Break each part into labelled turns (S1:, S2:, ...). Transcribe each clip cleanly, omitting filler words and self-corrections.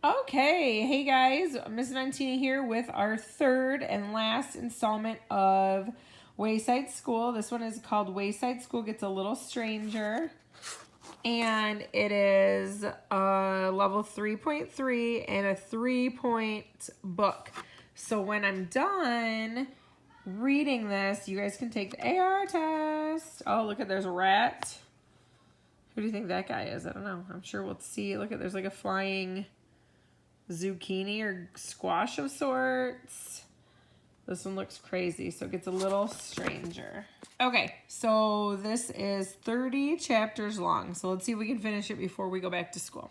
S1: Okay, hey guys, Miss Ventina here with our third and last installment of Wayside School. This one is called Wayside School Gets a Little Stranger. And it is a level 3.3 and a 3-point book. So when I'm done reading this, you guys can take the AR test. Oh, look at, there's a rat. Who do you think that guy is? I don't know. I'm sure we'll see. Look at, there's like a flying zucchini or squash of sorts. This one looks crazy, so it gets a little stranger. Okay, so this is 30 chapters long, so let's see if we can finish it before we go back to school.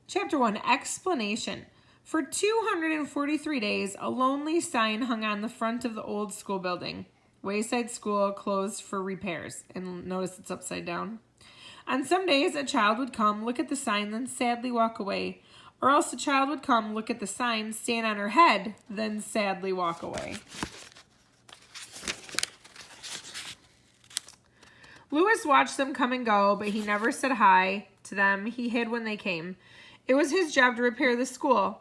S1: Chapter 1, Explanation. For 243 days, a lonely sign hung on the front of the old school building. Wayside School closed for repairs. And notice it's upside down. On some days, a child would come, look at the sign, then sadly walk away. Or else a child would come, look at the sign, stand on her head, then sadly walk away. Lewis watched them come and go, but he never said hi to them. He hid when they came. It was his job to repair the school.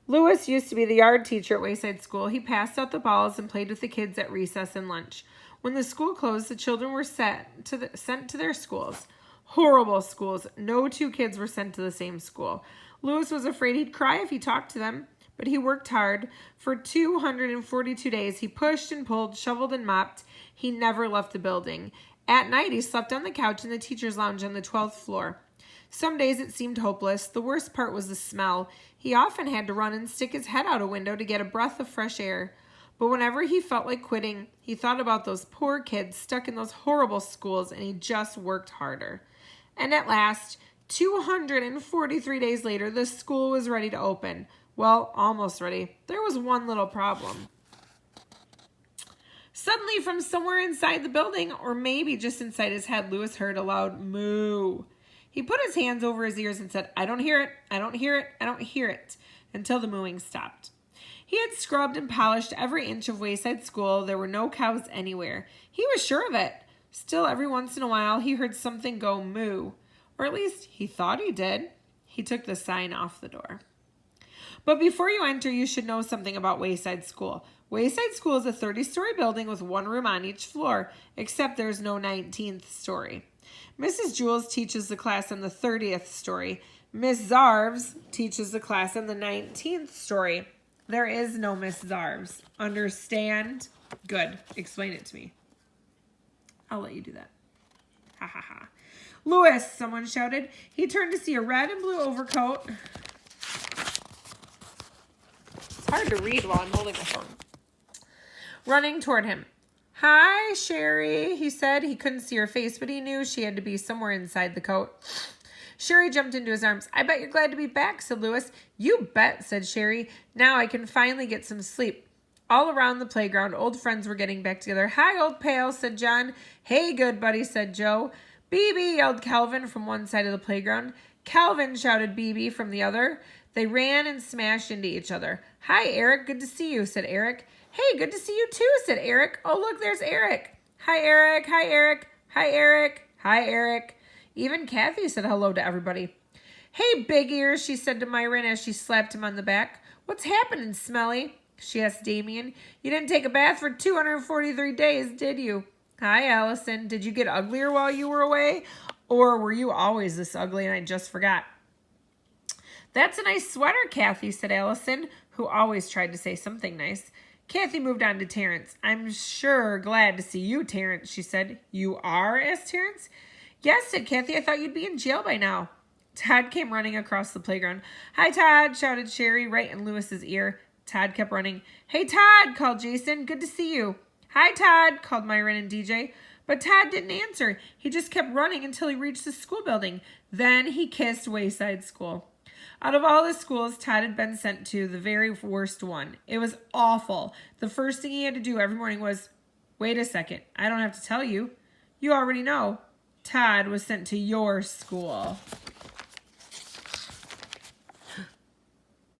S1: Lewis used to be the yard teacher at Wayside School. He passed out the balls and played with the kids at recess and lunch. When the school closed, the children were sent to their schools. Horrible schools. No two kids were sent to the same school. Lewis was afraid he'd cry if he talked to them, but he worked hard. For 242 days, he pushed and pulled, shoveled and mopped. He never left the building. At night, he slept on the couch in the teacher's lounge on the 12th floor. Some days it seemed hopeless. The worst part was the smell. He often had to run and stick his head out a window to get a breath of fresh air. But whenever he felt like quitting, he thought about those poor kids stuck in those horrible schools, and he just worked harder. And at last, 243 days later, the school was ready to open. Well, almost ready. There was one little problem. Suddenly, from somewhere inside the building, or maybe just inside his head, Lewis heard a loud moo. He put his hands over his ears and said, "I don't hear it, I don't hear it, I don't hear it," until the mooing stopped. He had scrubbed and polished every inch of Wayside School. There were no cows anywhere. He was sure of it. Still, every once in a while, he heard something go moo. Or at least he thought he did. He took the sign off the door. But before you enter, you should know something about Wayside School. Wayside School is a 30-story building with one room on each floor, except there's no 19th story. Mrs. Jules teaches the class on the 30th story. Miss Zarves teaches the class on the 19th story. There is no Miss Zarves. Understand? Good. Explain it to me. I'll let you do that. Ha ha ha. "Lewis," someone shouted. He turned to see a red and blue overcoat. It's hard to read while I'm holding my phone. Running toward him. "Hi, Sherry," he said. He couldn't see her face, but he knew she had to be somewhere inside the coat. Sherry jumped into his arms. "I bet you're glad to be back," said Lewis. "You bet," said Sherry. "Now I can finally get some sleep." All around the playground, old friends were getting back together. "Hi, old pal," said John. "Hey, good buddy," said Joe. "Bebe," yelled Calvin from one side of the playground. "Calvin," shouted Bebe from the other. They ran and smashed into each other. "Hi, Eric. Good to see you," said Eric. "Hey, good to see you too," said Eric. "Oh, look, there's Eric." "Hi, Eric. Hi, Eric. Hi, Eric. Hi, Eric." Even Kathy said hello to everybody. "Hey, big ears," she said to Myron as she slapped him on the back. "What's happening, Smelly?" she asked Damien. "You didn't take a bath for 243 days, did you?" "Hi, Allison. Did you get uglier while you were away? Or were you always this ugly and I just forgot?" "That's a nice sweater, Kathy," said Allison, who always tried to say something nice. Kathy moved on to Terrence. "I'm sure glad to see you, Terrence," she said. "You are?" asked Terrence. "Yes," said Kathy. "I thought you'd be in jail by now." Todd came running across the playground. "Hi, Todd," shouted Sherry right in Lewis's ear. Todd kept running. "Hey, Todd," called Jason. "Good to see you." "Hi, Todd," called Myron and DJ. But Todd didn't answer. He just kept running until he reached the school building. Then he kissed Wayside School. Out of all the schools Todd had been sent to, the very worst one. It was awful. The first thing he had to do every morning was, "Wait a second, I don't have to tell you. You already know. Todd was sent to your school."